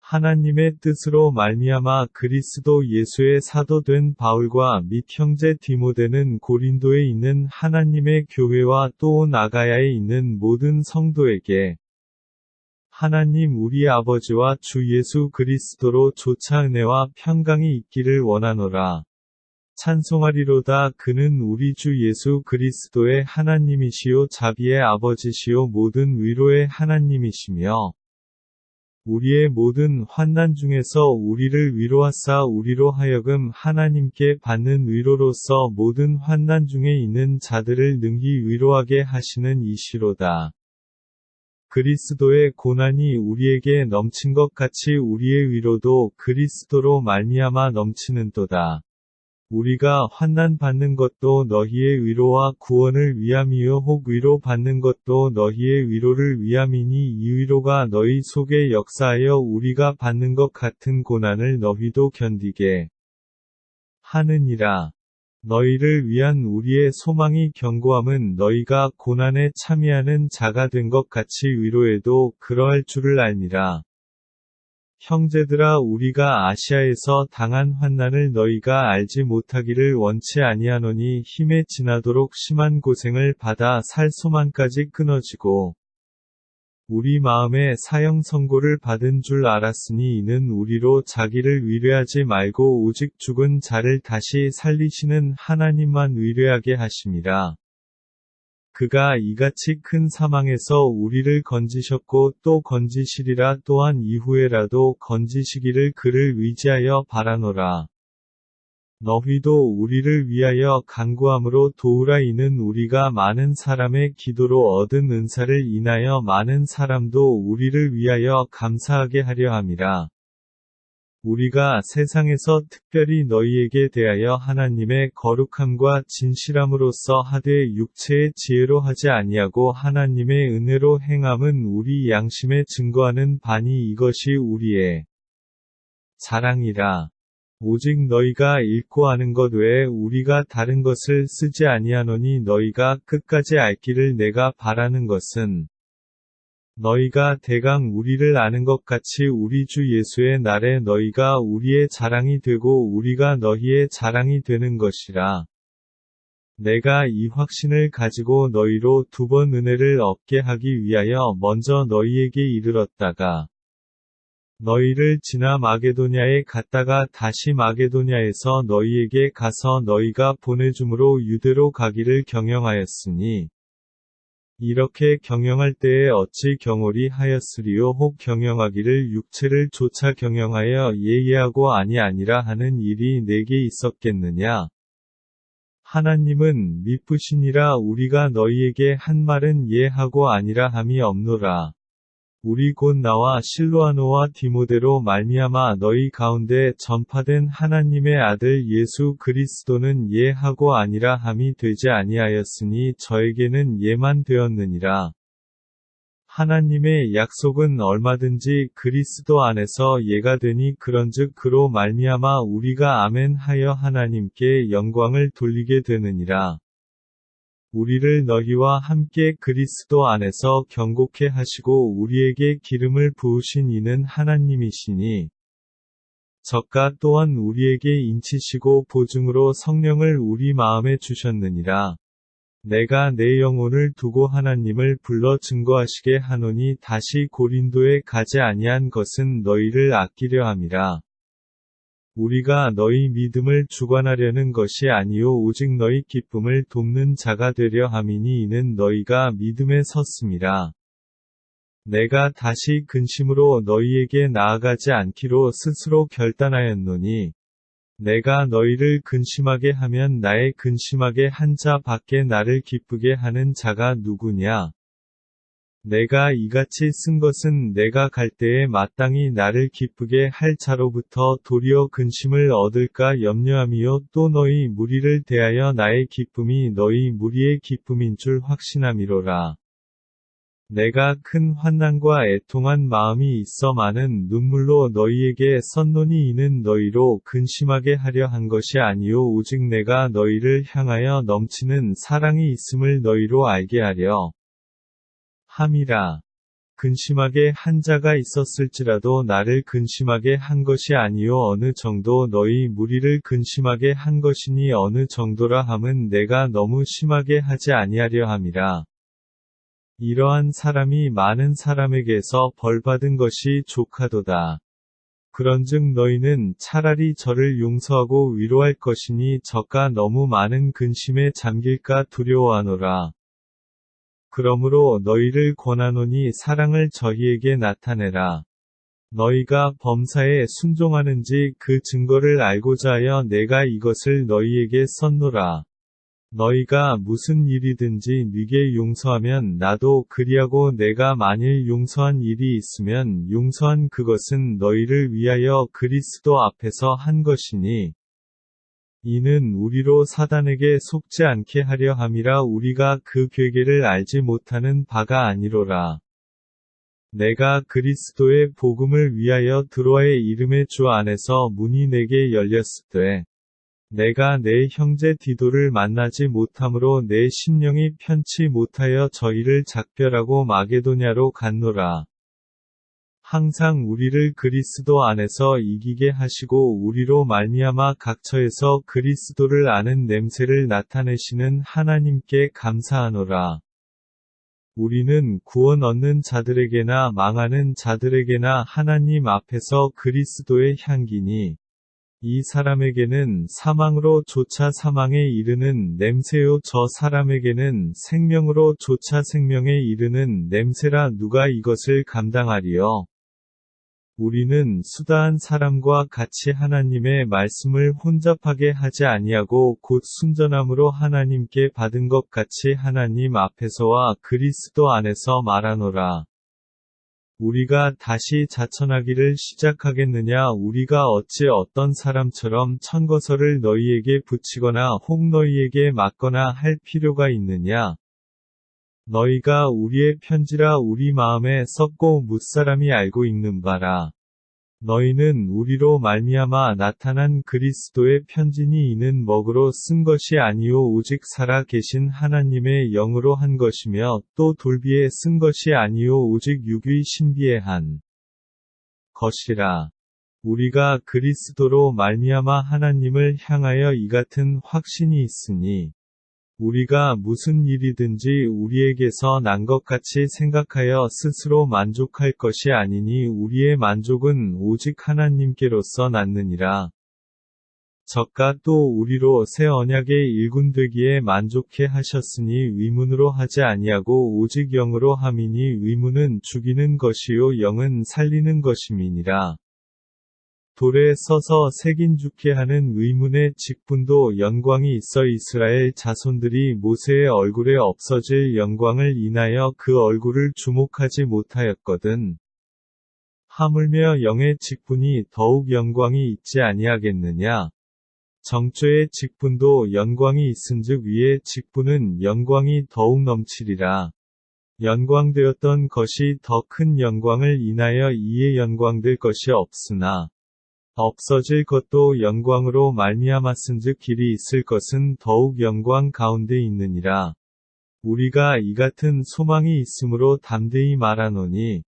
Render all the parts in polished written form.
하나님의 뜻으로 말미암아 그리스도 예수의 사도 된 바울과 및 형제 디모데는 고린도에 있는 하나님의 교회와 또 나가야에 있는 모든 성도에게 하나님 우리 아버지와 주 예수 그리스도로 조차 은혜와 평강이 있기를 원하노라. 찬송하리로다. 그는 우리 주 예수 그리스도의 하나님이시요 자비의 아버지시요 모든 위로의 하나님이시며 우리의 모든 환난 중에서 우리를 위로하사 우리로 하여금 하나님께 받는 위로로서 모든 환난 중에 있는 자들을 능히 위로하게 하시는 이시로다. 그리스도의 고난이 우리에게 넘친 것 같이 우리의 위로도 그리스도로 말미암아 넘치는도다. 우리가 환난 받는 것도 너희의 위로와 구원을 위함이요 혹 위로 받는 것도 너희의 위로를 위함이니 이 위로가 너희 속에 역사하여 우리가 받는 것 같은 고난을 너희도 견디게 하느니라. 너희를 위한 우리의 소망이 견고함은 너희가 고난에 참여하는 자가 된 것 같이 위로에도 그러할 줄을 알미라. 형제들아 우리가 아시아에서 당한 환난을 너희가 알지 못하기를 원치 아니하노니 힘에 지나도록 심한 고생을 받아 살 소망까지 끊어지고 우리 마음에 사형 선고를 받은 줄 알았으니 이는 우리로 자기를 위로하지 말고 오직 죽은 자를 다시 살리시는 하나님만 위로하게 하심이라. 그가 이같이 큰 사망에서 우리를 건지셨고 또 건지시리라. 또한 이후에라도 건지시기를 그를 의지하여 바라노라. 너희도 우리를 위하여 간구함으로 도우라. 이는 우리가 많은 사람의 기도로 얻은 은사를 인하여 많은 사람도 우리를 위하여 감사하게 하려 함이라. 우리가 세상에서 특별히 너희에게 대하여 하나님의 거룩함과 진실함으로써 하되 육체의 지혜로 하지 아니하고 하나님의 은혜로 행함은 우리 양심에 증거하는 바니 이것이 우리의 자랑이라. 오직 너희가 읽고 아는 것 외에 우리가 다른 것을 쓰지 아니하노니 너희가 끝까지 알기를 내가 바라는 것은 너희가 대강 우리를 아는 것 같이 우리 주 예수의 날에 너희가 우리의 자랑이 되고 우리가 너희의 자랑이 되는 것이라. 내가 이 확신을 가지고 너희로 2번 은혜를 얻게 하기 위하여 먼저 너희에게 이르렀다가 너희를 지나 마게도냐에 갔다가 다시 마게도냐에서 너희에게 가서 너희가 보내줌으로 유대로 가기를 경영하였으니 이렇게 경영할 때에 어찌 경홀히 하였으리요 혹 경영하기를 육체를 조차 경영하여 예의하고 아니라 하는 일이 내게 있었겠느냐. 하나님은 미쁘시니라. 우리가 너희에게 한 말은 예하고 아니라 함이 없노라. 우리 곧 나와 실로아노와 디모데로 말미암아 너희 가운데 전파된 하나님의 아들 예수 그리스도는 예하고 아니라 함이 되지 아니하였으니 저에게는 예만 되었느니라. 하나님의 약속은 얼마든지 그리스도 안에서 예가 되니 그런즉 그로 말미암아 우리가 아멘 하여 하나님께 영광을 돌리게 되느니라. 우리를 너희와 함께 그리스도 안에서 경고케 하시고 우리에게 기름을 부으신 이는 하나님이시니 저가 또한 우리에게 인치시고 보증으로 성령을 우리 마음에 주셨느니라. 내가 내 영혼을 두고 하나님을 불러 증거하시게 하노니 다시 고린도에 가지 아니한 것은 너희를 아끼려 함이라. 우리가 너희 믿음을 주관하려는 것이 아니요 오직 너희 기쁨을 돕는 자가 되려 함이니 이는 너희가 믿음에 섰음이라. 내가 다시 근심으로 너희에게 나아가지 않기로 스스로 결단하였노니 내가 너희를 근심하게 하면 나의 근심하게 한 자 밖에 나를 기쁘게 하는 자가 누구냐. 내가 이같이 쓴 것은 내가 갈 때에 마땅히 나를 기쁘게 할 자로부터 도리어 근심을 얻을까 염려함이요 또 너희 무리를 대하여 나의 기쁨이 너희 무리의 기쁨인 줄 확신함이로라. 내가 큰 환난과 애통한 마음이 있어 많은 눈물로 너희에게 썼노니 이는 너희로 근심하게 하려 한 것이 아니요 오직 내가 너희를 향하여 넘치는 사랑이 있음을 너희로 알게 하려 함이라. 근심하게 한 자가 있었을지라도 나를 근심하게 한 것이 아니요 어느 정도 너희 무리를 근심하게 한 것이니 어느 정도라 함은 내가 너무 심하게 하지 아니하려 함이라. 이러한 사람이 많은 사람에게서 벌받은 것이 족하도다. 그런즉 너희는 차라리 저를 용서하고 위로할 것이니 저가 너무 많은 근심에 잠길까 두려워하노라. 그러므로 너희를 권하노니 사랑을 저희에게 나타내라. 너희가 범사에 순종하는지 그 증거를 알고자 하여 내가 이것을 너희에게 썼노라. 너희가 무슨 일이든지 네게 용서하면 나도 그리하고 내가 만일 용서한 일이 있으면 용서한 그것은 너희를 위하여 그리스도 앞에서 한 것이니 이는 우리로 사단에게 속지 않게 하려 함이라. 우리가 그 괴계를 알지 못하는 바가 아니로라. 내가 그리스도의 복음을 위하여 드로아의 이름의 주 안에서 문이 내게 열렸으되 내가 내 형제 디도를 만나지 못함으로 내 심령이 편치 못하여 저희를 작별하고 마게도냐로 갔노라. 항상 우리를 그리스도 안에서 이기게 하시고 우리로 말미암아 각처에서 그리스도를 아는 냄새를 나타내시는 하나님께 감사하노라. 우리는 구원 얻는 자들에게나 망하는 자들에게나 하나님 앞에서 그리스도의 향기니 이 사람에게는 사망으로 조차 사망에 이르는 냄새요 저 사람에게는 생명으로 조차 생명에 이르는 냄새라. 누가 이것을 감당하리요? 우리는 수다한 사람과 같이 하나님의 말씀을 혼잡하게 하지 아니하고 곧 순전함으로 하나님께 받은 것 같이 하나님 앞에서와 그리스도 안에서 말하노라. 우리가 다시 자천하기를 시작하겠느냐? 우리가 어찌 어떤 사람처럼 천거설을 너희에게 붙이거나 혹 너희에게 맞거나 할 필요가 있느냐? 너희가 우리의 편지라 우리 마음에 썼고 뭇사람이 알고 읽는 바라. 너희는 우리로 말미암아 나타난 그리스도의 편지니 이는 먹으로 쓴 것이 아니요 오직 살아 계신 하나님의 영으로 한 것이며 또 돌비에 쓴 것이 아니요 오직 육의 신비에 한 것이라. 우리가 그리스도로 말미암아 하나님을 향하여 이 같은 확신이 있으니 우리가 무슨 일이든지 우리에게서 난 것 같이 생각하여 스스로 만족할 것이 아니니 우리의 만족은 오직 하나님께로서 났느니라. 저가 또 우리로 새 언약의 일군되기에 만족해 하셨으니 의문으로 하지 아니하고 오직 영으로 함이니 의문은 죽이는 것이요 영은 살리는 것임이니라. 돌에 써서 새긴 죽게 하는 의문의 직분도 영광이 있어 이스라엘 자손들이 모세의 얼굴에 없어질 영광을 인하여 그 얼굴을 주목하지 못하였거든. 하물며 영의 직분이 더욱 영광이 있지 아니하겠느냐? 정죄의 직분도 영광이 있은즉 위의 직분은 영광이 더욱 넘치리라. 영광되었던 것이 더 큰 영광을 인하여 이에 영광될 것이 없으나 없어질 것도 영광으로 말미암았은즉 길이 있을 것은 더욱 영광 가운데 있느니라. 우리가 이 같은 소망이 있으므로 담대히 말하노니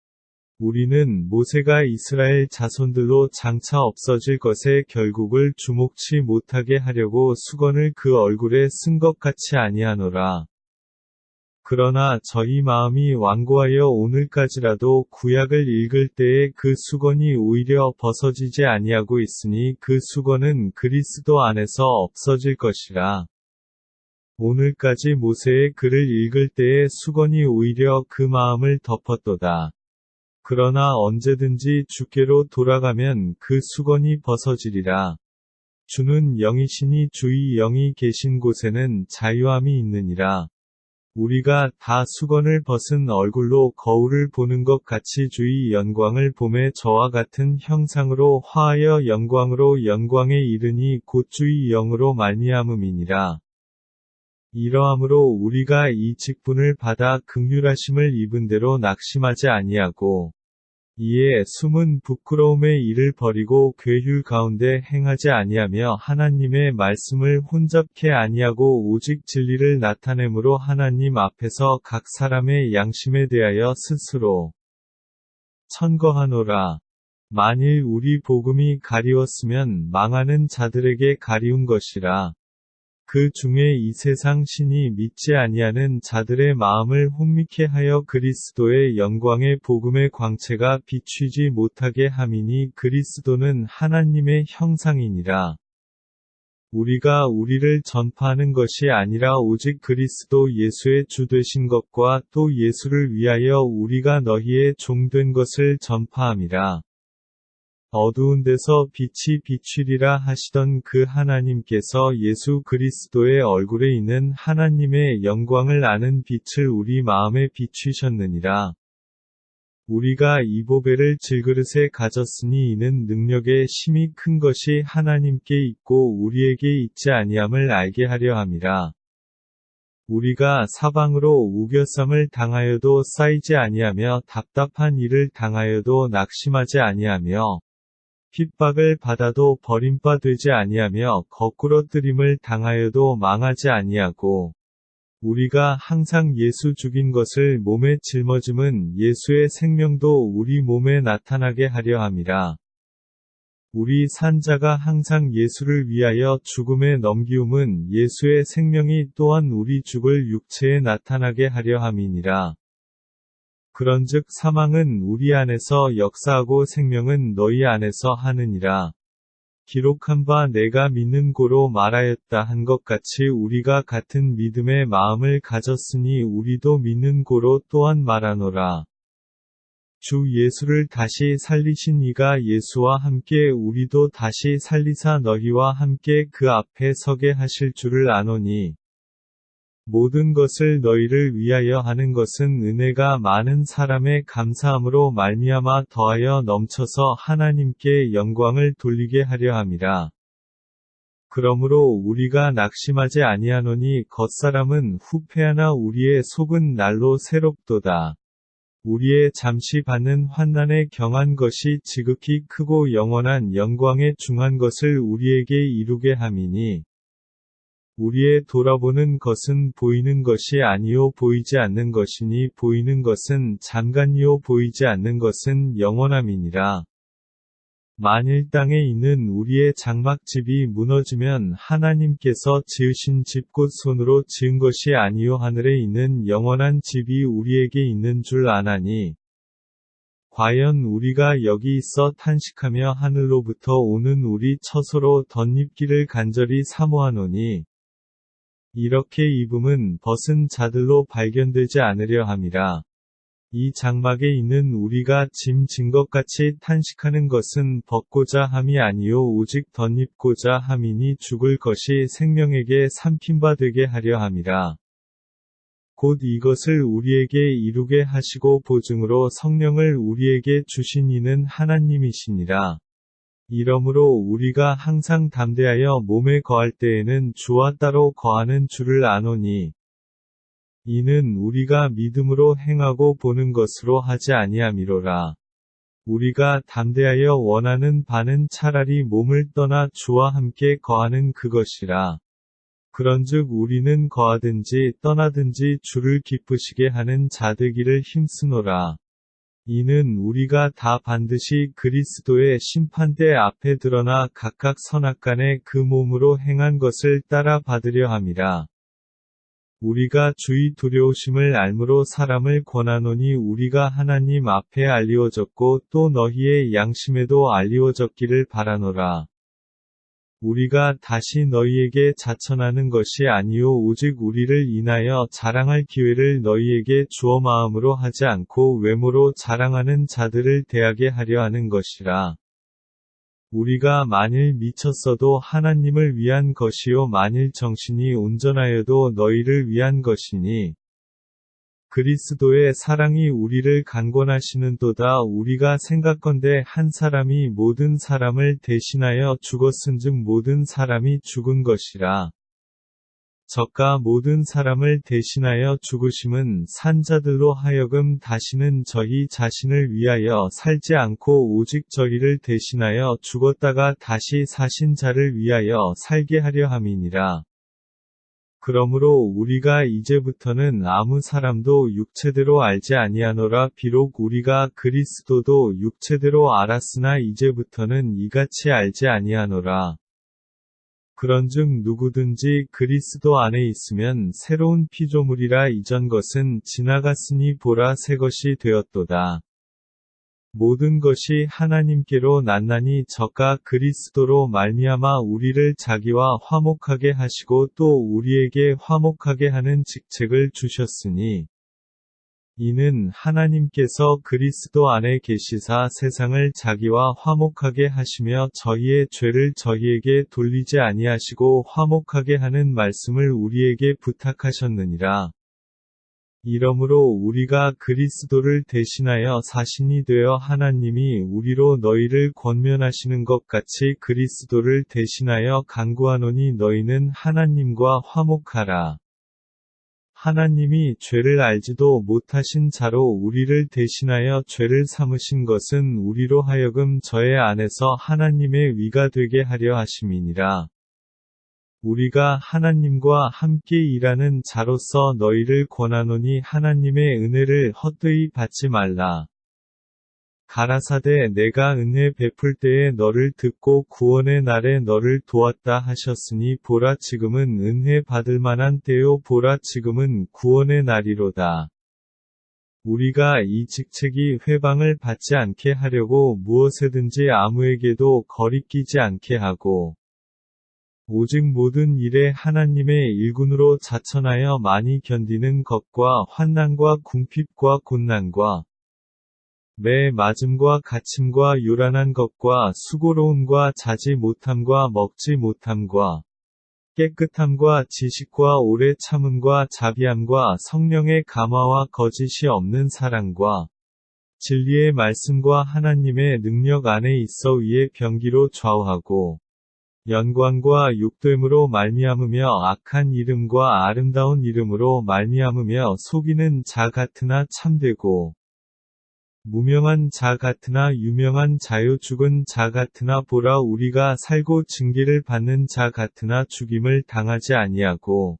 우리는 모세가 이스라엘 자손들로 장차 없어질 것의 결국을 주목치 못하게 하려고 수건을 그 얼굴에 쓴 것 같이 아니하노라. 그러나 저희 마음이 완고하여 오늘까지라도 구약을 읽을 때에 그 수건이 오히려 벗어지지 아니하고 있으니 그 수건은 그리스도 안에서 없어질 것이라. 오늘까지 모세의 글을 읽을 때에 수건이 오히려 그 마음을 덮었도다. 그러나 언제든지 주께로 돌아가면 그 수건이 벗어지리라. 주는 영이시니 주의 영이 계신 곳에는 자유함이 있느니라. 우리가 다 수건을 벗은 얼굴로 거울을 보는 것 같이 주의 영광을 봄에 저와 같은 형상으로 화하여 영광으로 영광에 이르니 곧 주의 영으로 말미암음이니라. 이러함으로 우리가 이 직분을 받아 긍휼하심을 입은 대로 낙심하지 아니하고 이에 숨은 부끄러움의 일을 버리고 괴휼 가운데 행하지 아니하며 하나님의 말씀을 혼잡케 아니하고 오직 진리를 나타내므로 하나님 앞에서 각 사람의 양심에 대하여 스스로 천거하노라. 만일 우리 복음이 가리웠으면 망하는 자들에게 가리운 것이라. 그 중에 이 세상 신이 믿지 아니하는 자들의 마음을 혼미케 하여 그리스도의 영광의 복음의 광채가 비추지 못하게 함이니 그리스도는 하나님의 형상이니라. 우리가 우리를 전파하는 것이 아니라 오직 그리스도 예수의 주 되신 것과 또 예수를 위하여 우리가 너희의 종 된 것을 전파함이라. 어두운 데서 빛이 비추리라 하시던 그 하나님께서 예수 그리스도의 얼굴에 있는 하나님의 영광을 아는 빛을 우리 마음에 비추셨느니라. 우리가 이 보배를 질그릇에 가졌으니 이는 능력의 심히 큰 것이 하나님께 있고 우리에게 있지 아니함을 알게 하려 함이라. 우리가 사방으로 우겨쌈을 당하여도 쌓이지 아니하며 답답한 일을 당하여도 낙심하지 아니하며 핍박을 받아도 버림바 되지 아니하며 거꾸로 뜨림을 당하여도 망하지 아니하고 우리가 항상 예수 죽인 것을 몸에 짊어짐은 예수의 생명도 우리 몸에 나타나게 하려 함이라. 우리 산자가 항상 예수를 위하여 죽음에 넘기움은 예수의 생명이 또한 우리 죽을 육체에 나타나게 하려 함이니라. 그런즉 사망은 우리 안에서 역사하고 생명은 너희 안에서 하느니라. 기록한 바 내가 믿는 고로 말하였다 한 것 같이 우리가 같은 믿음의 마음을 가졌으니 우리도 믿는 고로 또한 말하노라. 주 예수를 다시 살리신 이가 예수와 함께 우리도 다시 살리사 너희와 함께 그 앞에 서게 하실 줄을 아노니 모든 것을 너희를 위하여 하는 것은 은혜가 많은 사람의 감사함으로 말미암아 더하여 넘쳐서 하나님께 영광을 돌리게 하려 함이라. 그러므로 우리가 낙심하지 아니하노니 겉사람은 후패하나 우리의 속은 날로 새롭도다. 우리의 잠시 받는 환난에 경한 것이 지극히 크고 영원한 영광에 중한 것을 우리에게 이루게 함이니 우리의 돌아보는 것은 보이는 것이 아니요 보이지 않는 것이니 보이는 것은 잠깐이요 보이지 않는 것은 영원함이니라. 만일 땅에 있는 우리의 장막집이 무너지면 하나님께서 지으신 집 곧 손으로 지은 것이 아니요 하늘에 있는 영원한 집이 우리에게 있는 줄 아나니 과연 우리가 여기 있어 탄식하며 하늘로부터 오는 우리 처소로 덧입기를 간절히 사모하노니 이렇게 입음은 벗은 자들로 발견되지 않으려 함이라. 이 장막에 있는 우리가 짐 진 것 같이 탄식하는 것은 벗고자 함이 아니요 오직 덧입고자 함이니 죽을 것이 생명에게 삼킨 바 되게 하려 함이라. 곧 이것을 우리에게 이루게 하시고 보증으로 성령을 우리에게 주신 이는 하나님이시니라. 이러므로 우리가 항상 담대하여 몸에 거할 때에는 주와 따로 거하는 줄을 아노니 이는 우리가 믿음으로 행하고 보는 것으로 하지 아니함이로라. 우리가 담대하여 원하는 바는 차라리 몸을 떠나 주와 함께 거하는 그것이라. 그런즉 우리는 거하든지 떠나든지 주를 기쁘시게 하는 자 되기를 힘쓰노라. 이는 우리가 다 반드시 그리스도의 심판대 앞에 드러나 각각 선악간에 그 몸으로 행한 것을 따라 받으려 함이라. 우리가 주의 두려우심을 알므로 사람을 권하노니 우리가 하나님 앞에 알리워졌고 또 너희의 양심에도 알리워졌기를 바라노라. 우리가 다시 너희에게 자천하는 것이 아니요 오직 우리를 인하여 자랑할 기회를 너희에게 주어 마음으로 하지 않고 외모로 자랑하는 자들을 대하게 하려 하는 것이라. 우리가 만일 미쳤어도 하나님을 위한 것이요 만일 정신이 온전하여도 너희를 위한 것이니 그리스도의 사랑이 우리를 강권하시는도다. 우리가 생각건대 한 사람이 모든 사람을 대신하여 죽었은즉 모든 사람이 죽은 것이라. 저가 모든 사람을 대신하여 죽으심은 산자들로 하여금 다시는 저희 자신을 위하여 살지 않고 오직 저희를 대신하여 죽었다가 다시 사신 자를 위하여 살게 하려 함이니라. 그러므로 우리가 이제부터는 아무 사람도 육체대로 알지 아니하노라. 비록 우리가 그리스도도 육체대로 알았으나 이제부터는 이같이 알지 아니하노라. 그런즉 누구든지 그리스도 안에 있으면 새로운 피조물이라. 이전 것은 지나갔으니 보라 새 것이 되었도다. 모든 것이 하나님께로 났나니 저가 그리스도로 말미암아 우리를 자기와 화목하게 하시고 또 우리에게 화목하게 하는 직책을 주셨으니 이는 하나님께서 그리스도 안에 계시사 세상을 자기와 화목하게 하시며 저희의 죄를 저희에게 돌리지 아니하시고 화목하게 하는 말씀을 우리에게 부탁하셨느니라. 이러므로 우리가 그리스도를 대신하여 사신이 되어 하나님이 우리로 너희를 권면하시는 것 같이 그리스도를 대신하여 간구하노니 너희는 하나님과 화목하라. 하나님이 죄를 알지도 못하신 자로 우리를 대신하여 죄를 삼으신 것은 우리로 하여금 저의 안에서 하나님의 위가 되게 하려 하심이니라. 우리가 하나님과 함께 일하는 자로서 너희를 권하노니 하나님의 은혜를 헛되이 받지 말라. 가라사대 내가 은혜 베풀 때에 너를 듣고 구원의 날에 너를 도왔다 하셨으니 보라 지금은 은혜 받을 만한 때요 보라 지금은 구원의 날이로다. 우리가 이 직책이 회방을 받지 않게 하려고 무엇에든지 아무에게도 거리끼지 않게 하고 오직 모든 일에 하나님의 일군으로 자천하여 많이 견디는 것과 환난과 궁핍과 곤난과 매 맞음과 갇힘과 요란한 것과 수고로움과 자지 못함과 먹지 못함과 깨끗함과 지식과 오래 참음과 자비함과 성령의 감화와 거짓이 없는 사랑과 진리의 말씀과 하나님의 능력 안에 있어 위에 병기로 좌우하고 영광과 욕됨으로 말미암으며 악한 이름과 아름다운 이름으로 말미암으며 속이는 자 같으나 참되고 무명한 자 같으나 유명한 자요 죽은 자 같으나 보라 우리가 살고 징계를 받는 자 같으나 죽임을 당하지 아니하고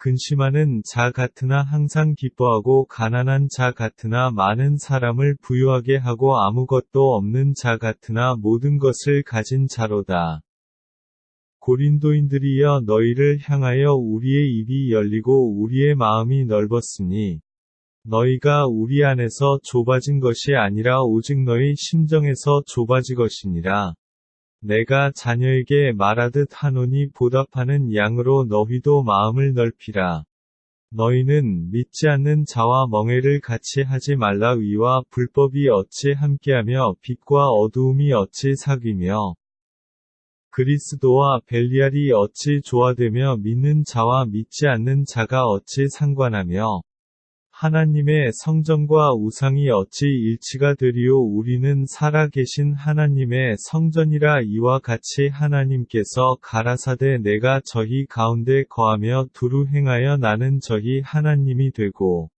근심하는 자 같으나 항상 기뻐하고 가난한 자 같으나 많은 사람을 부유하게 하고 아무것도 없는 자 같으나 모든 것을 가진 자로다. 고린도인들이여 너희를 향하여 우리의 입이 열리고 우리의 마음이 넓었으니 너희가 우리 안에서 좁아진 것이 아니라 오직 너희 심정에서 좁아진 것이니라. 내가 자녀에게 말하듯 하노니 보답하는 양으로 너희도 마음을 넓히라. 너희는 믿지 않는 자와 멍에를 같이 하지 말라. 의와 불법이 어찌 함께하며 빛과 어두움이 어찌 사귀며 그리스도와 벨리알이 어찌 조화되며 믿는 자와 믿지 않는 자가 어찌 상관하며 하나님의 성전과 우상이 어찌 일치가 되리요. 우리는 살아계신 하나님의 성전이라. 이와 같이 하나님께서 가라사대 내가 저희 가운데 거하며 두루 행하여 나는 저희 하나님이 되고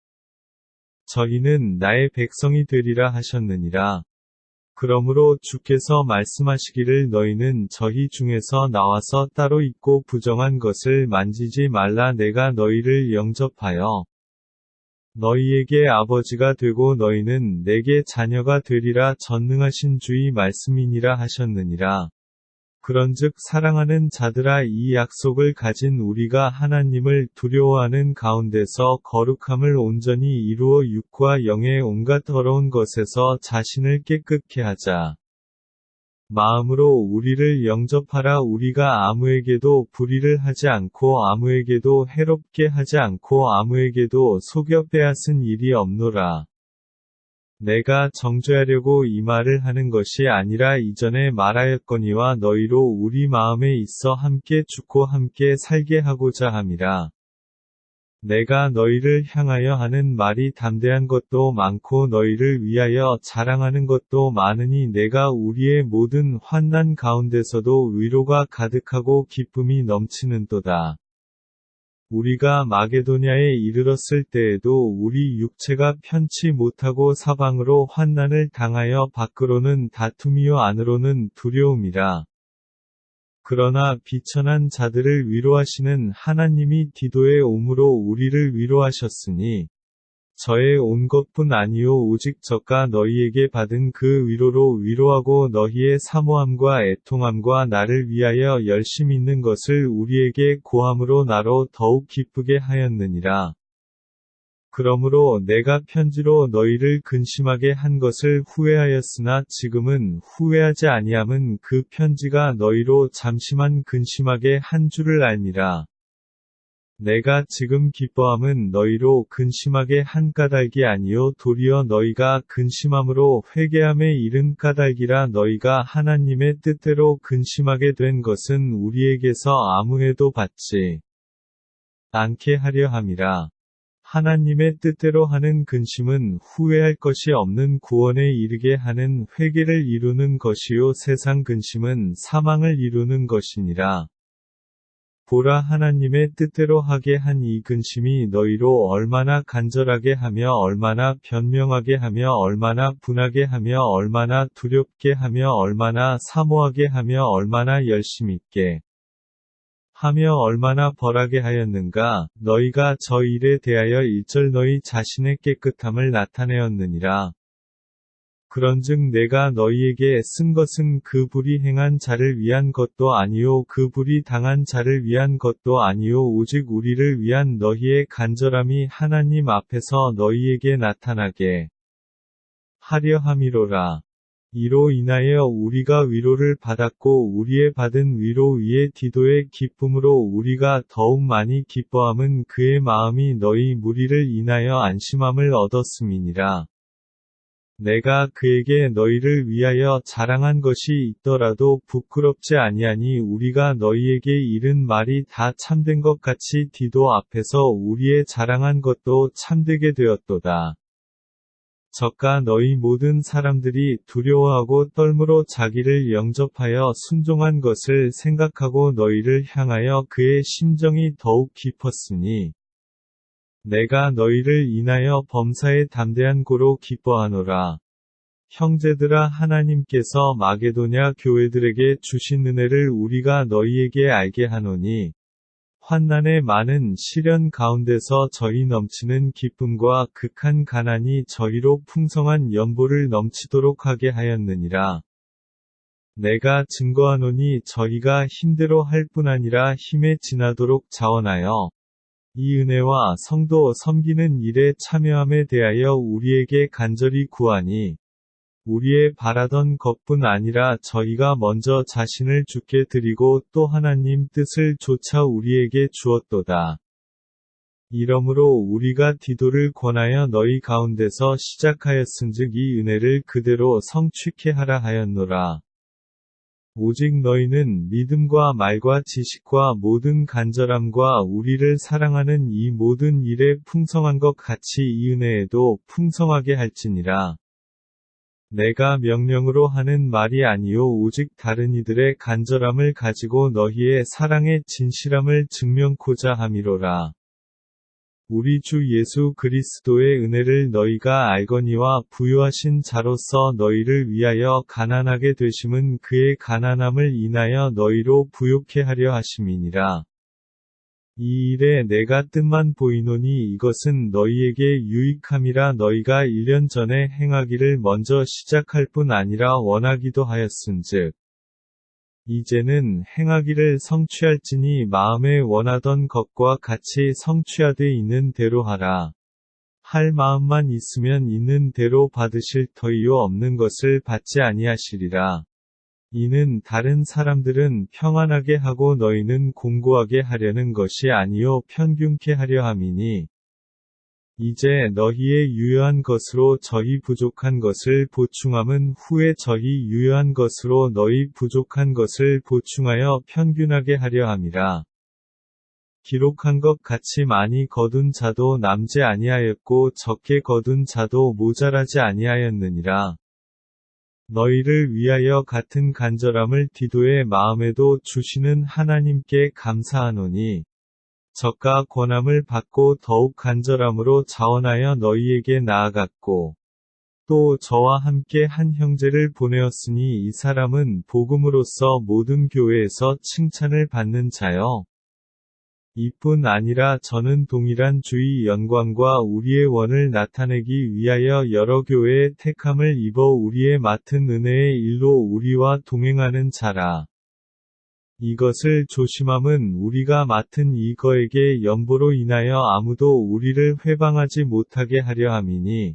저희는 나의 백성이 되리라 하셨느니라. 그러므로 주께서 말씀하시기를 너희는 저희 중에서 나와서 따로 있고 부정한 것을 만지지 말라. 내가 너희를 영접하여 너희에게 아버지가 되고 너희는 내게 자녀가 되리라. 전능하신 주의 말씀이니라 하셨느니라. 그런즉 사랑하는 자들아 이 약속을 가진 우리가 하나님을 두려워하는 가운데서 거룩함을 온전히 이루어 육과 영의 온갖 더러운 것에서 자신을 깨끗게 하자. 마음으로 우리를 영접하라. 우리가 아무에게도 불의를 하지 않고 아무에게도 해롭게 하지 않고 아무에게도 속여 빼앗은 일이 없노라. 내가 정죄하려고 이 말을 하는 것이 아니라 이전에 말하였거니와 너희로 우리 마음에 있어 함께 죽고 함께 살게 하고자 함이라. 내가 너희를 향하여 하는 말이 담대한 것도 많고 너희를 위하여 자랑하는 것도 많으니 내가 우리의 모든 환난 가운데서도 위로가 가득하고 기쁨이 넘치는도다. 우리가 마게도냐에 이르렀을 때에도 우리 육체가 편치 못하고 사방으로 환난을 당하여 밖으로는 다툼이요 안으로는 두려움이라. 그러나 비천한 자들을 위로하시는 하나님이 디도에 옴으로 우리를 위로하셨으니 저의 온 것뿐 아니요 오직 저가 너희에게 받은 그 위로로 위로하고 너희의 사모함과 애통함과 나를 위하여 열심 있는 것을 우리에게 고함으로 나로 더욱 기쁘게 하였느니라. 그러므로 내가 편지로 너희를 근심하게 한 것을 후회하였으나 지금은 후회하지 아니함은 그 편지가 너희로 잠시만 근심하게 한 줄을 알미라. 내가 지금 기뻐함은 너희로 근심하게 한 까닭이 아니요 도리어 너희가 근심함으로 회개함에 이른 까닭이라. 너희가 하나님의 뜻대로 근심하게 된 것은 우리에게서 아무 해도 받지 않게 하려 함이라. 하나님의 뜻대로 하는 근심은 후회할 것이 없는 구원에 이르게 하는 회개를 이루는 것이요 세상 근심은 사망을 이루는 것이니라. 보라 하나님의 뜻대로 하게 한 이 근심이 너희로 얼마나 간절하게 하며 얼마나 변명하게 하며 얼마나 분하게 하며 얼마나 두렵게 하며 얼마나 사모하게 하며 얼마나 열심 있게 하며 얼마나 벌하게 하였는가. 너희가 저 일에 대하여 일절 너희 자신의 깨끗함을 나타내었느니라. 그런즉 내가 너희에게 쓴 것은 그 불이 행한 자를 위한 것도 아니요 그 불이 당한 자를 위한 것도 아니요 오직 우리를 위한 너희의 간절함이 하나님 앞에서 너희에게 나타나게 하려 함이로라. 이로 인하여 우리가 위로를 받았고 우리의 받은 위로 위에 디도의 기쁨으로 우리가 더욱 많이 기뻐함은 그의 마음이 너희 무리를 인하여 안심함을 얻었음이니라. 내가 그에게 너희를 위하여 자랑한 것이 있더라도 부끄럽지 아니하니 우리가 너희에게 이른 말이 다 참된 것 같이 디도 앞에서 우리의 자랑한 것도 참되게 되었도다. 저가 너희 모든 사람들이 두려워하고 떨므로 자기를 영접하여 순종한 것을 생각하고 너희를 향하여 그의 심정이 더욱 깊었으니 내가 너희를 인하여 범사에 담대한 고로 기뻐하노라. 형제들아 하나님께서 마게도냐 교회들에게 주신 은혜를 우리가 너희에게 알게 하노니 환난의 많은 시련 가운데서 저희 넘치는 기쁨과 극한 가난이 저희로 풍성한 연보를 넘치도록 하게 하였느니라. 내가 증거하노니 저희가 힘대로 할 뿐 아니라 힘에 지나도록 자원하여 이 은혜와 성도 섬기는 일에 참여함에 대하여 우리에게 간절히 구하니 우리의 바라던 것뿐 아니라 저희가 먼저 자신을 주께 드리고 또 하나님 뜻을 조차 우리에게 주었도다. 이러므로 우리가 디도를 권하여 너희 가운데서 시작하였은즉 이 은혜를 그대로 성취케 하라 하였노라. 오직 너희는 믿음과 말과 지식과 모든 간절함과 우리를 사랑하는 이 모든 일에 풍성한 것 같이 이 은혜에도 풍성하게 할지니라. 내가 명령으로 하는 말이 아니요 오직 다른 이들의 간절함을 가지고 너희의 사랑의 진실함을 증명코자 함이로라. 우리 주 예수 그리스도의 은혜를 너희가 알거니와 부유하신 자로서 너희를 위하여 가난하게 되심은 그의 가난함을 인하여 너희로 부욕케 하려 하심이니라. 이 일에 내가 뜻만 보이노니 이것은 너희에게 유익함이라. 너희가 1년 전에 행하기를 먼저 시작할 뿐 아니라 원하기도 하였은즉 이제는 행하기를 성취할지니 마음에 원하던 것과 같이 성취하되 있는 대로 하라. 할 마음만 있으면 있는 대로 받으실 터이요 없는 것을 받지 아니하시리라. 이는 다른 사람들은 평안하게 하고 너희는 공고하게 하려는 것이 아니요 편균케 하려 함이니 이제 너희의 유효한 것으로 저희 부족한 것을 보충함은 후에 저희 유효한 것으로 너희 부족한 것을 보충하여 평균하게 하려 함이라. 기록한 것 같이 많이 거둔 자도 남지 아니하였고 적게 거둔 자도 모자라지 아니하였느니라. 너희를 위하여 같은 간절함을 디도의 마음에도 주시는 하나님께 감사하노니 저가 권함을 받고 더욱 간절함으로 자원하여 너희에게 나아갔고 또 저와 함께 한 형제를 보내었으니 이 사람은 복음으로써 모든 교회에서 칭찬을 받는 자요. 이뿐 아니라 저는 동일한 주의 영광과 우리의 원을 나타내기 위하여 여러 교회의 택함을 입어 우리의 맡은 은혜의 일로 우리와 동행하는 자라. 이것을 조심함은 우리가 맡은 이거에게 연보로 인하여 아무도 우리를 회방하지 못하게 하려 함이니,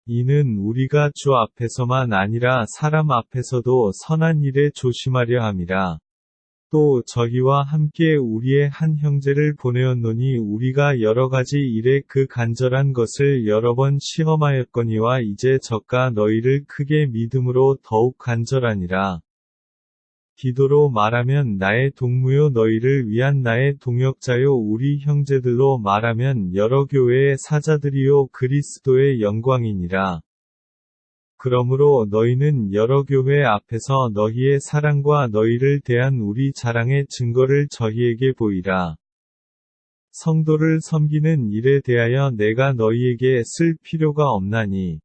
이는 우리가 주 앞에서만 아니라 사람 앞에서도 선한 일에 조심하려 함이라. 또 저희와 함께 우리의 한 형제를 보내었노니 우리가 여러 가지 일에 그 간절한 것을 여러 번 시험하였거니와 이제 저가 너희를 크게 믿음으로 더욱 간절하니라. 기도로 말하면 나의 동무요 너희를 위한 나의 동역자요 우리 형제들로 말하면 여러 교회의 사자들이요 그리스도의 영광이니라. 그러므로 너희는 여러 교회 앞에서 너희의 사랑과 너희를 대한 우리 자랑의 증거를 저희에게 보이라. 성도를 섬기는 일에 대하여 내가 너희에게 쓸 필요가 없나니,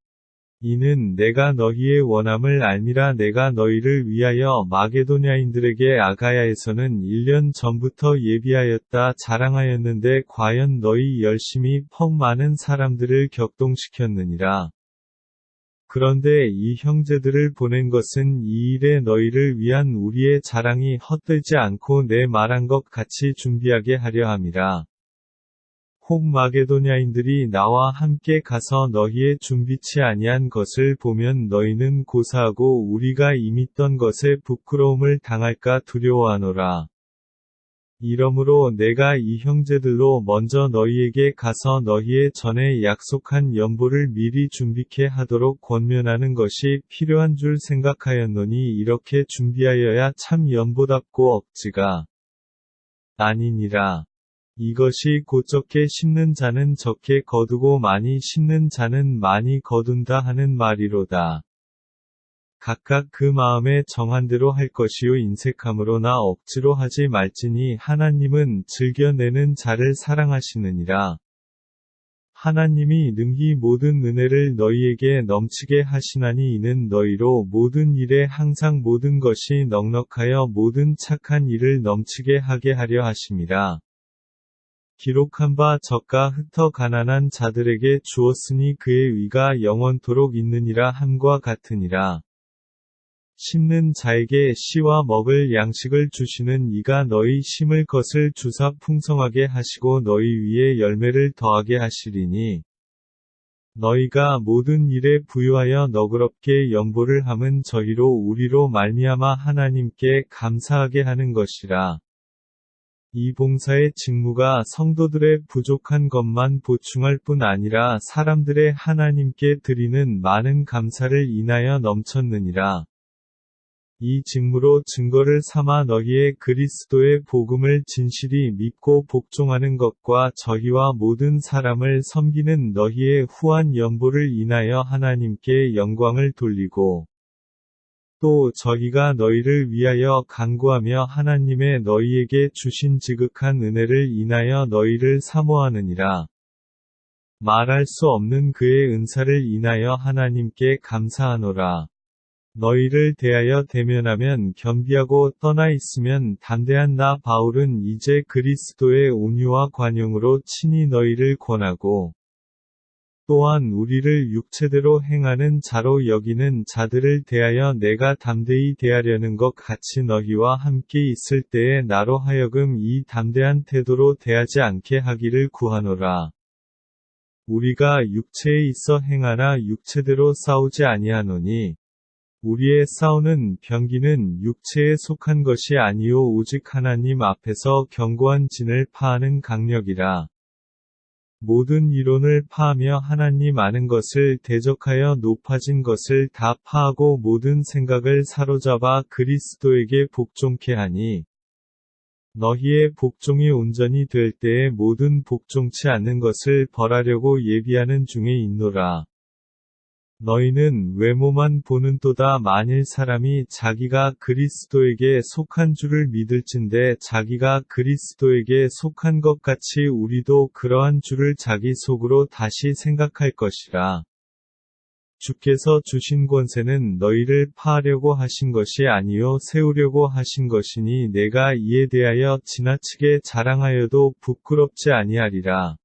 이는 내가 너희의 원함을 알미라. 내가 너희를 위하여 마게도냐인들에게 아가야에서는 1년 전부터 예비하였다 자랑하였는데 과연 너희 열심히 퍽 많은 사람들을 격동시켰느니라. 그런데 이 형제들을 보낸 것은 이 일에 너희를 위한 우리의 자랑이 헛되지 않고 내 말한 것 같이 준비하게 하려 함이라. 혹 마게도냐인들이 나와 함께 가서 너희의 준비치 아니한 것을 보면 너희는 고사하고 우리가 임했던 것에 부끄러움을 당할까 두려워하노라. 이러므로 내가 이 형제들로 먼저 너희에게 가서 너희의 전에 약속한 연보를 미리 준비케 하도록 권면하는 것이 필요한 줄 생각하였노니 이렇게 준비하여야 참 연보답고 억지가 아니니라. 이것이 곧 적게 심는 자는 적게 거두고 많이 심는 자는 많이 거둔다 하는 말이로다. 각각 그 마음에 정한 대로 할 것이요 인색함으로나 억지로 하지 말지니 하나님은 즐겨내는 자를 사랑하시느니라. 하나님이 능히 모든 은혜를 너희에게 넘치게 하시나니 이는 너희로 모든 일에 항상 모든 것이 넉넉하여 모든 착한 일을 넘치게 하게 하려 하심이라. 기록한 바 저가 흩어 가난한 자들에게 주었으니 그의 위가 영원토록 있느니라 함과 같으니라. 심는 자에게 씨와 먹을 양식을 주시는 이가 너희 심을 것을 주사 풍성하게 하시고 너희 위에 열매를 더하게 하시리니, 너희가 모든 일에 부유하여 너그럽게 연보를 함은 저희로 우리로 말미암아 하나님께 감사하게 하는 것이라. 이 봉사의 직무가 성도들의 부족한 것만 보충할 뿐 아니라 사람들의 하나님께 드리는 많은 감사를 인하여 넘쳤느니라. 이 직무로 증거를 삼아 너희의 그리스도의 복음을 진실이 믿고 복종하는 것과 저희와 모든 사람을 섬기는 너희의 후한 연보를 인하여 하나님께 영광을 돌리고, 또 저희가 너희를 위하여 간구하며 하나님의 너희에게 주신 지극한 은혜를 인하여 너희를 사모하느니라. 말할 수 없는 그의 은사를 인하여 하나님께 감사하노라. 너희를 대하여 대면하면 겸비하고 떠나 있으면 담대한 나 바울은 이제 그리스도의 온유와 관용으로 친히 너희를 권하고, 또한 우리를 육체대로 행하는 자로 여기는 자들을 대하여 내가 담대히 대하려는 것 같이 너희와 함께 있을 때에 나로 하여금 이 담대한 태도로 대하지 않게 하기를 구하노라. 우리가 육체에 있어 행하나 육체대로 싸우지 아니하노니, 우리의 싸우는 병기는 육체에 속한 것이 아니요 오직 하나님 앞에서 견고한 진을 파하는 강력이라. 모든 이론을 파하며 하나님 아는 것을 대적하여 높아진 것을 다 파하고 모든 생각을 사로잡아 그리스도에게 복종케 하니, 너희의 복종이 온전히 될 때에 모든 복종치 않는 것을 벌하려고 예비하는 중에 있노라. 너희는 외모만 보는도다. 만일 사람이 자기가 그리스도에게 속한 줄을 믿을진대 자기가 그리스도에게 속한 것 같이 우리도 그러한 줄을 자기 속으로 다시 생각할 것이라. 주께서 주신 권세는 너희를 파하려고 하신 것이 아니요 세우려고 하신 것이니 내가 이에 대하여 지나치게 자랑하여도 부끄럽지 아니하리라.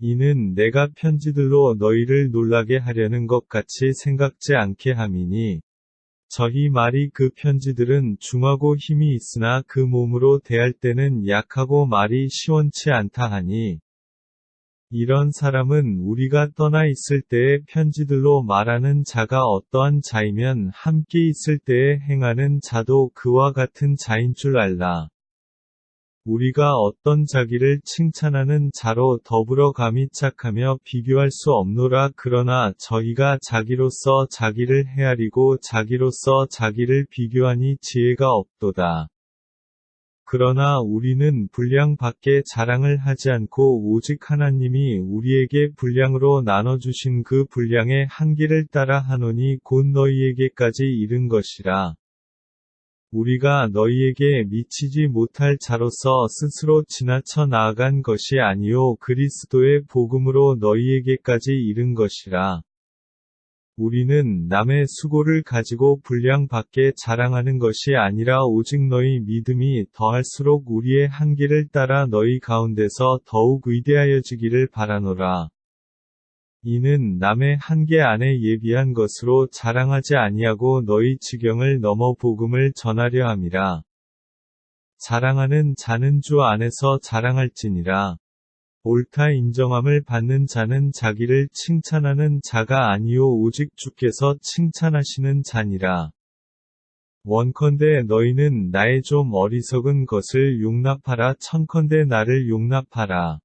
이는 내가 편지들로 너희를 놀라게 하려는 것 같이 생각지 않게 함이니 저희 말이 그 편지들은 중하고 힘이 있으나 그 몸으로 대할 때는 약하고 말이 시원치 않다 하니 이런 사람은 우리가 떠나 있을 때의 편지들로 말하는 자가 어떠한 자이면 함께 있을 때에 행하는 자도 그와 같은 자인 줄 알라. 우리가 어떤 자기를 칭찬하는 자로 더불어 감히 착하며 비교할 수 없노라. 그러나 저희가 자기로서 자기를 헤아리고 자기로서 자기를 비교하니 지혜가 없도다. 그러나 우리는 분량 밖에 자랑을 하지 않고 오직 하나님이 우리에게 분량으로 나눠주신 그 분량의 한계를 따라 하노니 곧 너희에게까지 이른 것이라. 우리가 너희에게 미치지 못할 자로서 스스로 지나쳐 나아간 것이 아니요 그리스도의 복음으로 너희에게까지 이른 것이라. 우리는 남의 수고를 가지고 분량 밖에 자랑하는 것이 아니라 오직 너희 믿음이 더할수록 우리의 한계를 따라 너희 가운데서 더욱 위대하여지기를 바라노라. 이는 남의 한계 안에 예비한 것으로 자랑하지 아니하고 너희 지경을 넘어 복음을 전하려 함이라. 자랑하는 자는 주 안에서 자랑할지니라. 옳다 인정함을 받는 자는 자기를 칭찬하는 자가 아니요 오직 주께서 칭찬하시는 자니라. 원컨대 너희는 나의 좀 어리석은 것을 용납하라. 청컨대 나를 용납하라.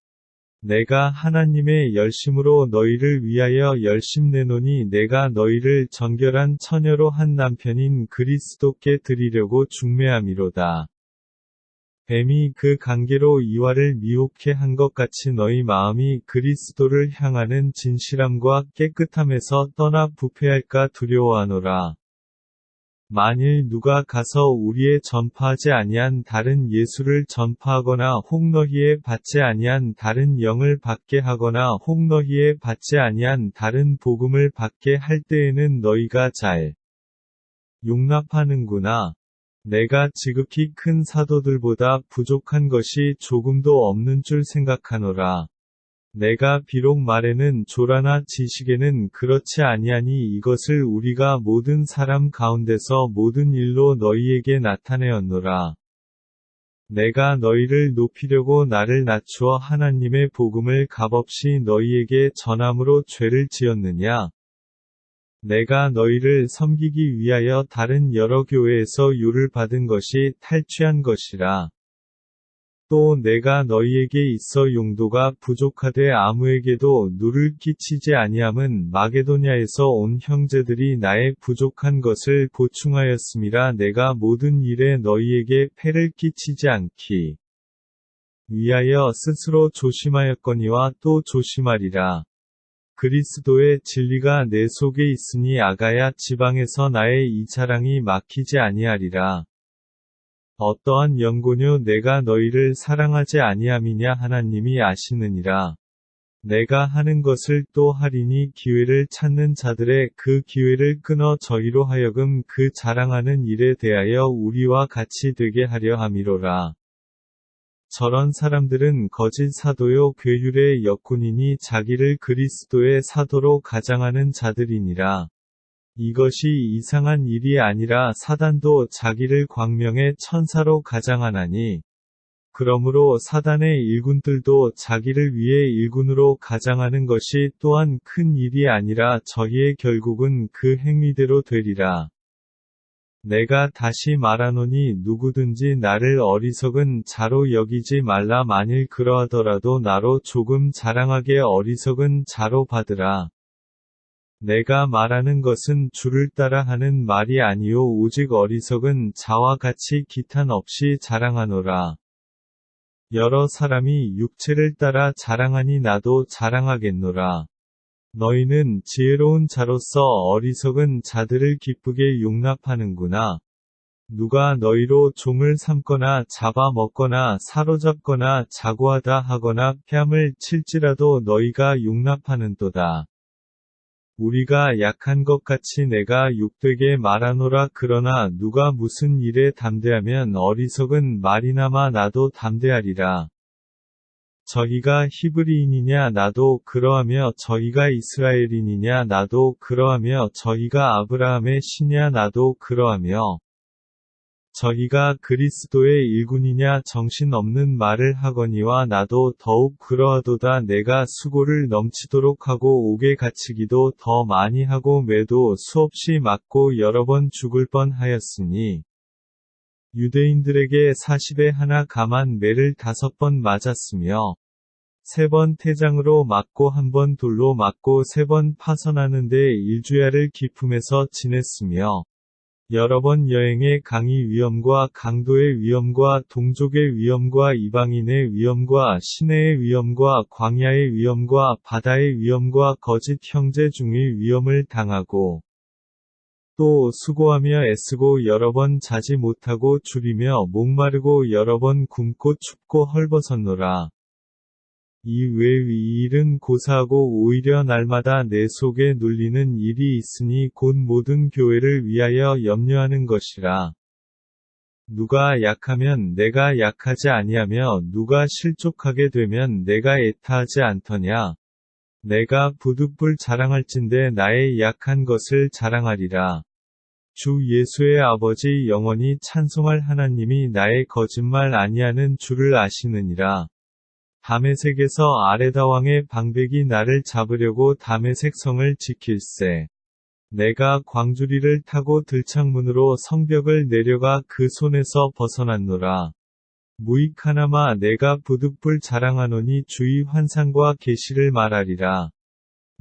내가 하나님의 열심으로 너희를 위하여 열심내노니 내가 너희를 정결한 처녀로 한 남편인 그리스도께 드리려고 중매함이로다. 뱀이 그 관계로 이와를 미혹해 한 것 같이 너희 마음이 그리스도를 향하는 진실함과 깨끗함에서 떠나 부패할까 두려워하노라. 만일 누가 가서 우리의 전파하지 아니한 다른 예수를 전파하거나 혹 너희의 받지 아니한 다른 영을 받게 하거나 혹 너희의 받지 아니한 다른 복음을 받게 할 때에는 너희가 잘 용납하는구나. 내가 지극히 큰 사도들보다 부족한 것이 조금도 없는 줄 생각하노라. 내가 비록 말에는 조라나 지식에는 그렇지 아니하니 이것을 우리가 모든 사람 가운데서 모든 일로 너희에게 나타내었노라. 내가 너희를 높이려고 나를 낮추어 하나님의 복음을 값없이 너희에게 전함으로 죄를 지었느냐? 내가 너희를 섬기기 위하여 다른 여러 교회에서 요를 받은 것이 탈취한 것이라. 또 내가 너희에게 있어 용도가 부족하되 아무에게도 누를 끼치지 아니함은 마게도냐에서 온 형제들이 나의 부족한 것을 보충하였음이라. 내가 모든 일에 너희에게 폐를 끼치지 않기 위하여 스스로 조심하였거니와 또 조심하리라. 그리스도의 진리가 내 속에 있으니 아가야 지방에서 나의 이 자랑이 막히지 아니하리라. 어떠한 연고뇨 내가 너희를 사랑하지 아니함이냐 하나님이 아시느니라. 내가 하는 것을 또 하리니 기회를 찾는 자들의 그 기회를 끊어 저희로 하여금 그 자랑하는 일에 대하여 우리와 같이 되게 하려 함이로라. 저런 사람들은 거짓 사도요 괴율의 역군이니 자기를 그리스도의 사도로 가장하는 자들이니라. 이것이 이상한 일이 아니라 사단도 자기를 광명의 천사로 가장하나니 그러므로 사단의 일군들도 자기를 위해 일군으로 가장하는 것이 또한 큰 일이 아니라 저희의 결국은 그 행위대로 되리라. 내가 다시 말하노니 누구든지 나를 어리석은 자로 여기지 말라. 만일 그러하더라도 나로 조금 자랑하게 어리석은 자로 받으라. 내가 말하는 것은 주를 따라 하는 말이 아니요 오직 어리석은 자와 같이 기탄 없이 자랑하노라. 여러 사람이 육체를 따라 자랑하니 나도 자랑하겠노라. 너희는 지혜로운 자로서 어리석은 자들을 기쁘게 용납하는구나. 누가 너희로 종을 삼거나 잡아먹거나 사로잡거나 자고하다 하거나 뺨을 칠지라도 너희가 용납하는도다. 우리가 약한 것 같이 내가 욕되게 말하노라. 그러나 누가 무슨 일에 담대하면 어리석은 말이나마 나도 담대하리라. 저희가 히브리인이냐 나도 그러하며 저희가 이스라엘인이냐 나도 그러하며 저희가 아브라함의 씨냐 나도 그러하며 저희가 그리스도의 일군이냐 정신없는 말을 하거니와 나도 더욱 그러하도다. 내가 수고를 넘치도록 하고 옥에 갇히기도 더 많이 하고 매도 수없이 맞고 여러 번 죽을 뻔하였으니 유대인들에게 40에 하나 감한 매를 5번 맞았으며 3번 태장으로 맞고 1번 돌로 맞고 3번 파선하는데 일주야를 기품에서 지냈으며 여러 번 여행의 강의 위험과 강도의 위험과 동족의 위험과 이방인의 위험과 시내의 위험과 광야의 위험과 바다의 위험과 거짓 형제 중의 위험을 당하고 또 수고하며 애쓰고 여러 번 자지 못하고 줄이며 목마르고 여러 번 굶고 춥고 헐벗었노라. 이 외의 일은 고사하고 오히려 날마다 내 속에 눌리는 일이 있으니 곧 모든 교회를 위하여 염려하는 것이라. 누가 약하면 내가 약하지 아니하며 누가 실족하게 되면 내가 애타하지 않더냐. 내가 부득불 자랑할진대 나의 약한 것을 자랑하리라. 주 예수의 아버지 영원히 찬송할 하나님이 나의 거짓말 아니하는 줄을 아시느니라. 다메섹에서 아레다 왕의 방백이 나를 잡으려고 다메섹 성을 지킬세. 내가 광주리를 타고 들창문으로 성벽을 내려가 그 손에서 벗어났노라. 무익하나마 내가 부득불 자랑하노니 주의 환상과 계시를 말하리라.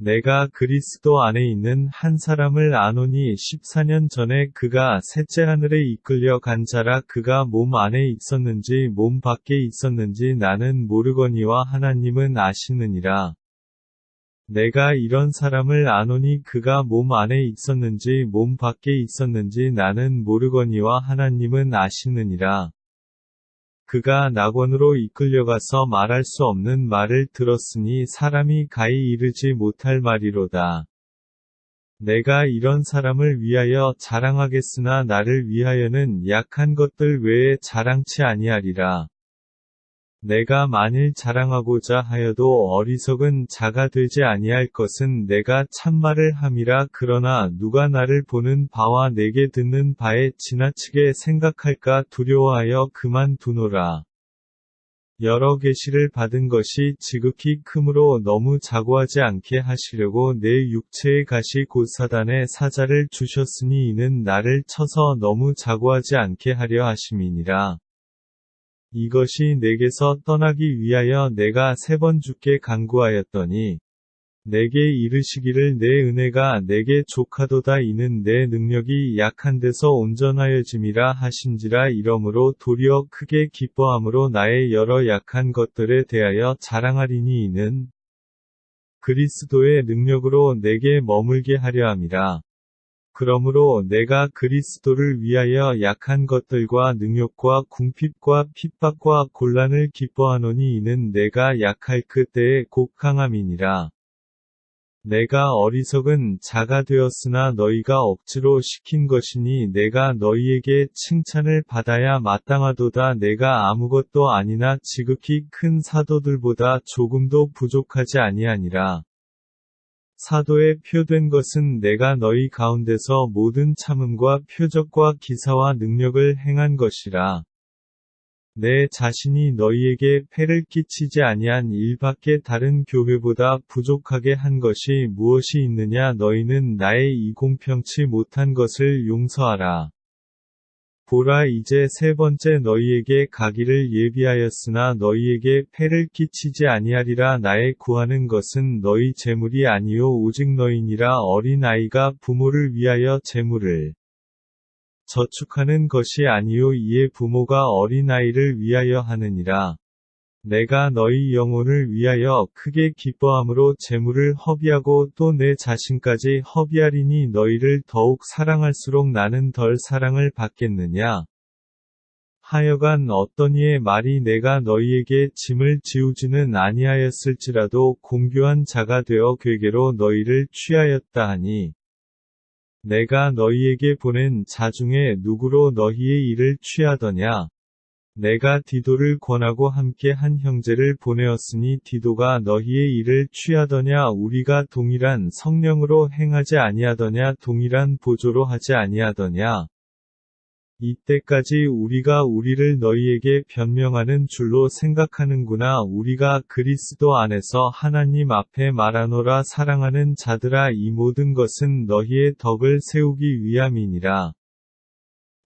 내가 그리스도 안에 있는 한 사람을 아노니 14년 전에 그가 셋째 하늘에 이끌려 간 자라. 그가 몸 안에 있었는지 몸 밖에 있었는지 나는 모르거니와 하나님은 아시느니라. 내가 이런 사람을 아노니 그가 몸 안에 있었는지 몸 밖에 있었는지 나는 모르거니와 하나님은 아시느니라. 그가 낙원으로 이끌려가서 말할 수 없는 말을 들었으니 사람이 가히 이르지 못할 말이로다. 내가 이런 사람을 위하여 자랑하겠으나 나를 위하여는 약한 것들 외에 자랑치 아니하리라. 내가 만일 자랑하고자 하여도 어리석은 자가 되지 아니할 것은 내가 참말을 함이라. 그러나 누가 나를 보는 바와 내게 듣는 바에 지나치게 생각할까 두려워하여 그만두노라. 여러 계시를 받은 것이 지극히 크므로 너무 자고하지 않게 하시려고 내 육체의 가시 곧 사단의 사자를 주셨으니 이는 나를 쳐서 너무 자고하지 않게 하려 하심이니라. 이것이 내게서 떠나기 위하여 내가 3번 주께 간구하였더니 내게 이르시기를 내 은혜가 내게 족하도다. 이는 내 능력이 약한 데서 온전하여짐이라 하신지라. 이러므로 도리어 크게 기뻐함으로 나의 여러 약한 것들에 대하여 자랑하리니 이는 그리스도의 능력으로 내게 머물게 하려 함이라. 그러므로 내가 그리스도를 위하여 약한 것들과 능욕과 궁핍과 핍박과 곤란을 기뻐하노니 이는 내가 약할 그때의 곧 강함이니라. 내가 어리석은 자가 되었으나 너희가 억지로 시킨 것이니 내가 너희에게 칭찬을 받아야 마땅하도다. 내가 아무것도 아니나 지극히 큰 사도들보다 조금도 부족하지 아니하니라. 사도에 표된 것은 내가 너희 가운데서 모든 참음과 표적과 기사와 능력을 행한 것이라. 내 자신이 너희에게 폐를 끼치지 아니한 일밖에 다른 교회보다 부족하게 한 것이 무엇이 있느냐. 너희는 나의 이 공평치 못한 것을 용서하라. 보라 이제 3번째 너희에게 가기를 예비하였으나 너희에게 폐를 끼치지 아니하리라. 나의 구하는 것은 너희 재물이 아니요 오직 너희니라. 어린 아이가 부모를 위하여 재물을 저축하는 것이 아니요 이에 부모가 어린 아이를 위하여 하느니라. 내가 너희 영혼을 위하여 크게 기뻐함으로 재물을 허비하고 또 내 자신까지 허비하리니 너희를 더욱 사랑할수록 나는 덜 사랑을 받겠느냐. 하여간 어떤 이의 말이 내가 너희에게 짐을 지우지는 아니하였을지라도 공교한 자가 되어 궤계로 너희를 취하였다 하니 내가 너희에게 보낸 자 중에 누구로 너희의 일을 취하더냐? 내가 디도를 권하고 함께 한 형제를 보내었으니 디도가 너희의 일을 취하더냐? 우리가 동일한 성령으로 행하지 아니하더냐? 동일한 보조로 하지 아니하더냐? 이때까지 우리가 우리를 너희에게 변명하는 줄로 생각하는구나. 우리가 그리스도 안에서 하나님 앞에 말하노라. 사랑하는 자들아, 이 모든 것은 너희의 덕을 세우기 위함이니라.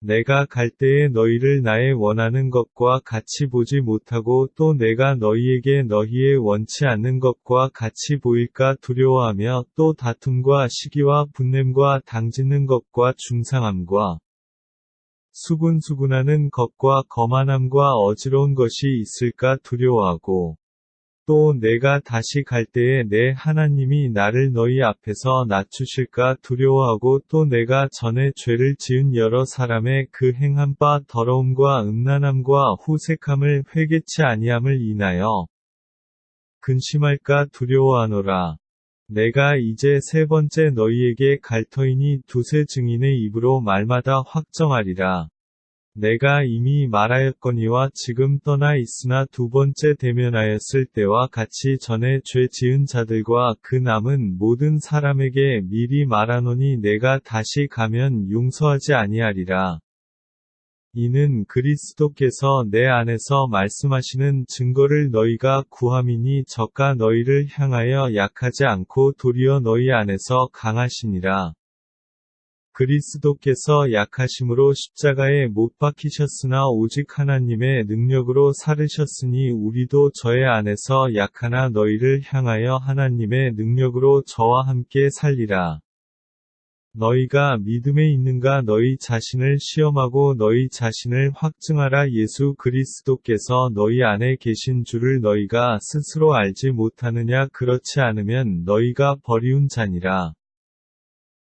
내가 갈 때에 너희를 나의 원하는 것과 같이 보지 못하고 또 내가 너희에게 너희의 원치 않는 것과 같이 보일까 두려워하며 또 다툼과 시기와 분냄과 당짓는 것과 중상함과 수군수군하는 것과 거만함과 어지러운 것이 있을까 두려워하고 또 내가 다시 갈 때에 내 하나님이 나를 너희 앞에서 낮추실까 두려워하고 또 내가 전에 죄를 지은 여러 사람의 그 행한 바 더러움과 음란함과 후색함을 회개치 아니함을 인하여 근심할까 두려워하노라. 내가 이제 세 번째 너희에게 갈 터이니 두세 증인의 입으로 말마다 확정하리라. 내가 이미 말하였거니와 지금 떠나 있으나 두 번째 대면하였을 때와 같이 전에 죄 지은 자들과 그 남은 모든 사람에게 미리 말하노니 내가 다시 가면 용서하지 아니하리라. 이는 그리스도께서 내 안에서 말씀하시는 증거를 너희가 구함이니 저가 너희를 향하여 약하지 않고 도리어 너희 안에서 강하시니라. 그리스도께서 약하심으로 십자가에 못 박히셨으나 오직 하나님의 능력으로 살으셨으니 우리도 저의 안에서 약하나 너희를 향하여 하나님의 능력으로 저와 함께 살리라. 너희가 믿음에 있는가? 너희 자신을 시험하고 너희 자신을 확증하라. 예수 그리스도께서 너희 안에 계신 줄을 너희가 스스로 알지 못하느냐? 그렇지 않으면 너희가 버리운 자니라.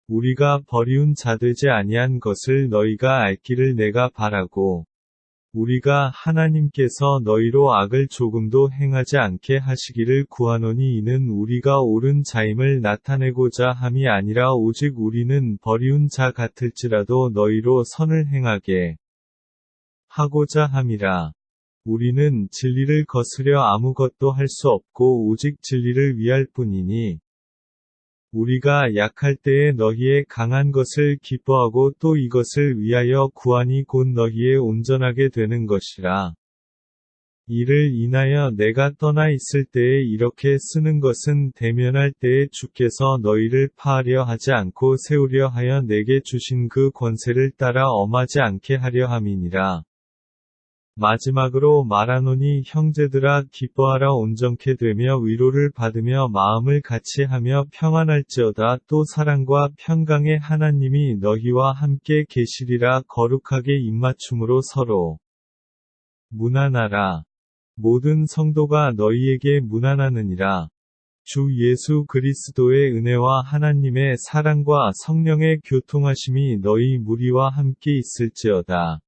우리가 버리운 자 되지 아니한 것을 너희가 알기를 내가 바라고 우리가 하나님께서 너희로 악을 조금도 행하지 않게 하시기를 구하노니 이는 우리가 옳은 자임을 나타내고자 함이 아니라 오직 우리는 버리운 자 같을지라도 너희로 선을 행하게 하고자 함이라. 우리는 진리를 거스려 아무것도 할 수 없고 오직 진리를 위할 뿐이니 우리가 약할 때에 너희의 강한 것을 기뻐하고 또 이것을 위하여 구하니 곧 너희의 온전하게 되는 것이라. 이를 인하여 내가 떠나 있을 때에 이렇게 쓰는 것은 대면할 때에 주께서 너희를 파하려 하지 않고 세우려 하여 내게 주신 그 권세를 따라 엄하지 않게 하려 함이니라. 마지막으로 말하노니 형제들아 기뻐하라. 온전케 되며 위로를 받으며 마음을 같이 하며 평안할지어다. 또 사랑과 평강의 하나님이 너희와 함께 계시리라. 거룩하게 입맞춤으로 서로 문안하라. 모든 성도가 너희에게 문안하느니라. 주 예수 그리스도의 은혜와 하나님의 사랑과 성령의 교통하심이 너희 무리와 함께 있을지어다.